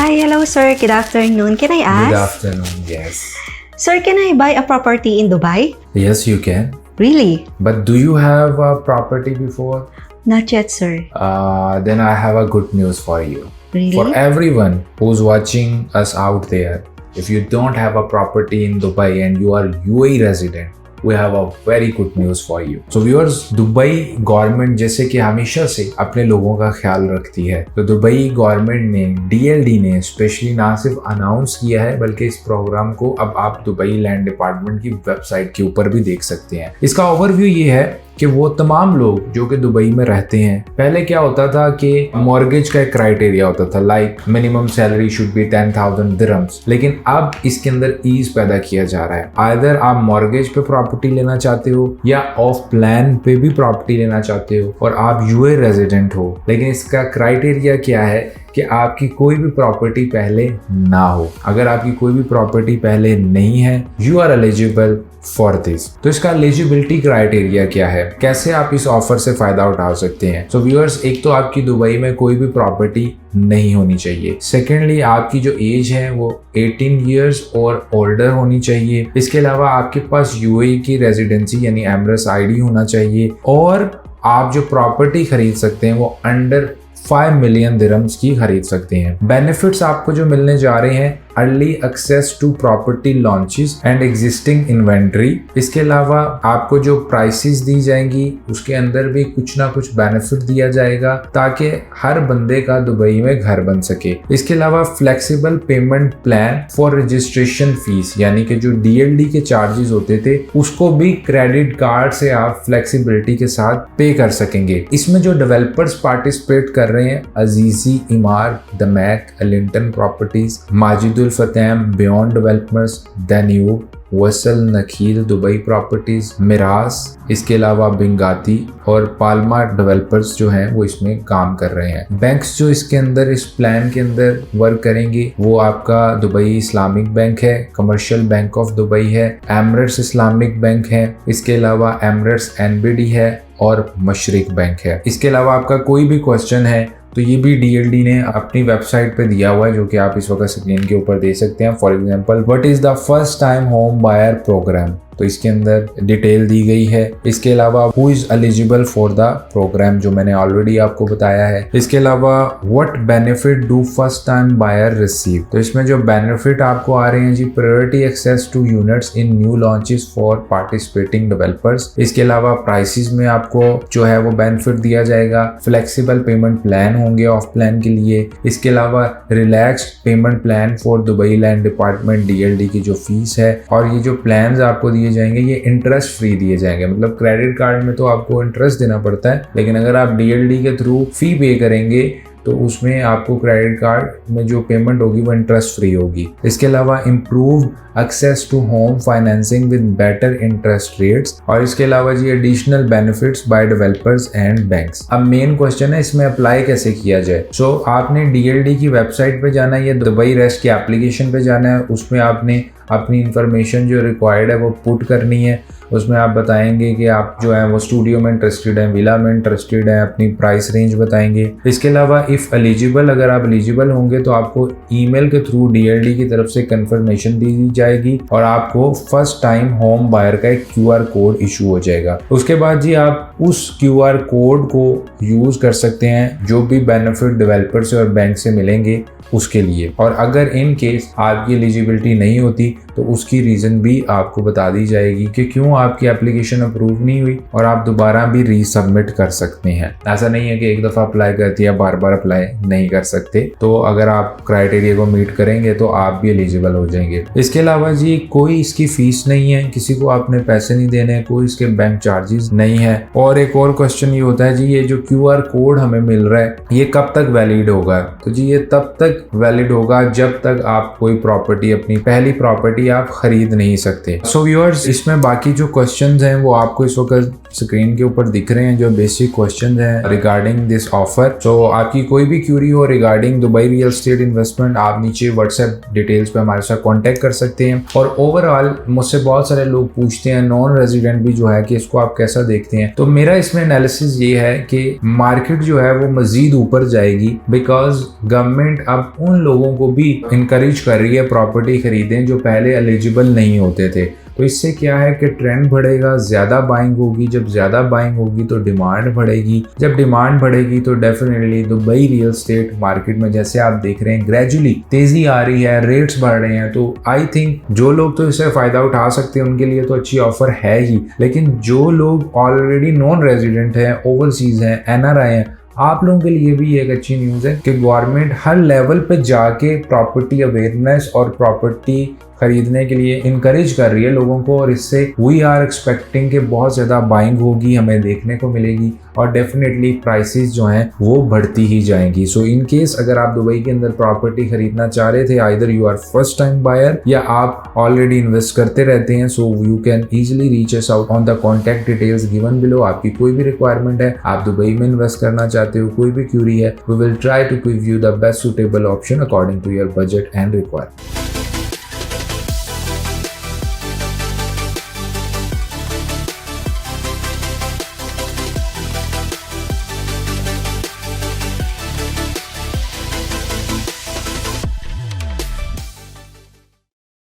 Hi, hello sir. Good afternoon. Can I ask? Good afternoon, yes. Sir, can I buy a property in Dubai? Yes, you can. Really? But do you have a property before? Not yet, sir. Then I have a good news for you. Really? For everyone who's watching us out there, if you don't have a property in Dubai and you are UAE resident, we have a very good news for you. So viewers, Dubai government जैसे कि हमेशा से अपने लोगों का ख्याल रखती है, तो दुबई गवर्नमेंट ने DLD ने स्पेशली ना सिर्फ अनाउंस किया है बल्कि इस प्रोग्राम को अब आप दुबई लैंड डिपार्टमेंट की वेबसाइट के ऊपर भी देख सकते हैं। इसका ओवरव्यू ये है कि वो तमाम लोग जो कि दुबई में रहते हैं, पहले क्या होता था कि मॉर्गेज का एक क्राइटेरिया होता था, like minimum salary should be 10,000 dirhams, लेकिन अब इसके अंदर ईज पैदा किया जा रहा है। आइदर आप मॉर्गेज पे प्रॉपर्टी लेना चाहते हो या ऑफ प्लान पे भी प्रॉपर्टी लेना चाहते हो और आप यूए रेजिडेंट हो, लेकिन इसका क्राइटेरिया क्या है कि आपकी कोई भी प्रॉपर्टी पहले ना हो। अगर आपकी कोई भी प्रॉपर्टी पहले नहीं है, you are eligible for this. तो इसका एलिजिबिलिटी क्राइटेरिया क्या है, कैसे आप इस ऑफर से फायदा उठा सकते हैं? सो व्यूअर्स, एक तो आपकी दुबई में कोई भी प्रॉपर्टी नहीं होनी चाहिए। सेकेंडली, आपकी जो एज है वो 18 ईयर्स और ओल्डर होनी चाहिए। इसके अलावा आपके पास यूएई की रेजिडेंसी यानी एमरेस आईडी होना चाहिए और आप जो प्रॉपर्टी खरीद सकते हैं वो अंडर 5 मिलियन दिरहम्स की खरीद सकते हैं। बेनिफिट्स आपको जो मिलने जा रहे हैं, early access to property launches and existing inventory. इसके अलावा आपको जो प्राइसेस दी जाएंगी उसके अंदर भी कुछ ना कुछ बेनिफिट दिया जाएगा ताकि हर बंदे का दुबई में घर बन सके। इसके अलावा flexible pavement plan for registration fees, यानी कि जो DLD के चार्जेस होते थे उसको भी क्रेडिट कार्ड से आप फ्लेक्सिबिलिटी के साथ पे कर सकेंगे। इसमें जो डेवलपर्स पार्टिसिपेट कर रहे हैं, Azizi, Emaar, Damac, Ellington Properties, Majid Al Futtaim, Beyond Developers, Danube, Wasl, Nakheel, Dubai Properties, Meraas, इसके अलावा बिंगाती और पाल्मा डेवलपर्स जो हैं वो इसमें काम कर रहे हैं। बैंक्स जो इसके अंदर इस प्लान के अंदर वर्क करेंगे वो आपका दुबई इस्लामिक बैंक है, कमर्शियल बैंक ऑफ दुबई है, एमरेट्स इस्लामिक बैंक है, इसके अलावा एमरेट्स NBD है और मशरिक बैंक है। इसके अलावा आपका कोई भी क्वेश्चन है तो ये भी DLD ने अपनी वेबसाइट पे दिया हुआ है जो कि आप इस वक्त स्क्रीन के ऊपर दे सकते हैं। For example, what is the first time home buyer program, तो इसके अंदर डिटेल दी गई है। इसके अलावा who is eligible for the program जो मैंने ऑलरेडी आपको बताया है। इसके अलावा what benefit do first time buyer receive, तो इसमें जो बेनिफिट आपको आ रहे हैं जी, priority access to units in new launches for participating developers. इसके अलावा प्राइसेस में आपको जो है वो बेनिफिट दिया जाएगा, फ्लेक्सिबल पेमेंट प्लान होंगे ऑफ प्लान के लिए। इसके अलावा relaxed payment plan for Dubai land department DLD की जो फीस है, और ये जो प्लान आपको दिए जाएंगे ये इंटरेस्ट फ्री दिए जाएंगे। मतलब क्रेडिट कार्ड में तो आपको इंटरेस्ट देना पड़ता है, लेकिन अगर आप DLD के थ्रू फी पे करेंगे तो उसमें आपको क्रेडिट कार्ड में जो पेमेंट होगी वो इंटरेस्ट फ्री होगी। इसके अलावा improve access to home financing with better interest rates, और इसके अलावा जी additional benefits by developers and banks. अब मेन क्वेश्चन है इसमें अप्लाई कैसे किया जाए। सो आपने DLD की वेबसाइट पे जाना है या दुबई रेस्ट की एप्लीकेशन पे जाना है, उसमें आपने अपनी इंफॉर्मेशन जो रिक्वायर्ड है वो पुट करनी है। उसमें आप बताएंगे कि आप जो है वो स्टूडियो में इंटरेस्टेड है, विला में इंटरेस्टेड है, अपनी प्राइस रेंज बताएंगे। इसके अलावा इफ़ एलिजिबल, अगर आप एलिजिबल होंगे तो आपको ईमेल के थ्रू DLD की तरफ से कंफर्मेशन दी जाएगी और आपको फर्स्ट टाइम होम बायर का एक QR कोड इशू हो जाएगा। उसके बाद जी आप उस QR कोड को यूज़ कर सकते हैं जो भी बेनिफिट डेवलपर से और बैंक से मिलेंगे उसके लिए। और अगर इन केस आपकी एलिजिबिलिटी नहीं होती तो उसकी रीज़न भी आपको बता दी जाएगी कि क्यों आपकी एप्लीकेशन अप्रूव नहीं हुई, और आप दोबारा भी रीसबमिट कर सकते हैं। ऐसा नहीं है कि एक दफ़ा अप्लाई कर दिया बार बार अप्लाई नहीं कर सकते। तो अगर आप क्राइटेरिया को मीट करेंगे तो आप भी एलिजिबल हो जाएंगे। इसके अलावा जी कोई इसकी फीस नहीं है, किसी को आपने पैसे नहीं देने, कोई इसके बैंक चार्जेस नहीं है। और एक और क्वेश्चन ये होता है जी, ये जो QR कोड हमें मिल रहा है ये कब तक वैलिड होगा? तो जी ये तब तक वैलिड होगा जब तक आप कोई प्रॉपर्टी, अपनी पहली प्रॉपर्टी आप खरीद नहीं सकते। सो व्यूअर्स, इसमें बाकी जो जो क्वेश्चंस हैं वो आपको इस वक्त स्क्रीन के ऊपर दिख रहे हैं, जो बेसिक क्वेश्चंस हैं रिगार्डिंग दिस ऑफर। तो आपकी कोई भी क्यूरी हो regarding Dubai real estate investment, आप नीचे व्हाट्सएप डिटेल्स पे हमारे साथ कांटेक्ट कर सकते हैं। और ओवरऑल मुझसे बहुत सारे लोग पूछते हैं, नॉन रेजिडेंट भी जो है, कि इसको आप कैसा देखते हैं। तो मेरा इसमें एनालिसिस ये है कि मार्केट जो है वो मजीद ऊपर जाएगी, बिकॉज गवर्नमेंट अब उन लोगों को भी इंकरेज कर रही है प्रॉपर्टी खरीदें जो पहले एलिजिबल नहीं होते थे। तो इससे क्या है कि ट्रेंड बढ़ेगा, ज़्यादा बाइंग होगी। जब ज़्यादा बाइंग होगी तो डिमांड बढ़ेगी। जब डिमांड बढ़ेगी तो definitely Dubai real estate market में, जैसे आप देख रहे हैं, ग्रेजुअली तेज़ी आ रही है, रेट्स बढ़ रहे हैं। तो आई थिंक जो लोग तो इससे फ़ायदा उठा सकते हैं उनके लिए तो अच्छी ऑफर है ही, लेकिन जो लोग ऑलरेडी नॉन रेजिडेंट हैं, ओवरसीज़ हैं, NRI हैं, आप लोगों के लिए भी एक अच्छी न्यूज़ है कि गवर्नमेंट हर लेवल पे जाके प्रॉपर्टी अवेयरनेस और प्रॉपर्टी खरीदने के लिए इनकरेज कर रही है लोगों को। और इससे वी आर एक्सपेक्टिंग कि बहुत ज़्यादा बाइंग होगी, हमें देखने को मिलेगी, और डेफिनेटली प्राइसेस जो हैं वो बढ़ती ही जाएंगी। सो इन केस अगर आप दुबई के अंदर प्रॉपर्टी खरीदना चाह रहे थे, either you are first time buyer या आप ऑलरेडी इन्वेस्ट करते रहते हैं, so you can easily reach us out on the contact details given below. आपकी कोई भी रिक्वायरमेंट है, आप दुबई में इन्वेस्ट करना चाहते हो, कोई भी क्यूरी है, we will try to give you the best suitable option according to your budget and requirement.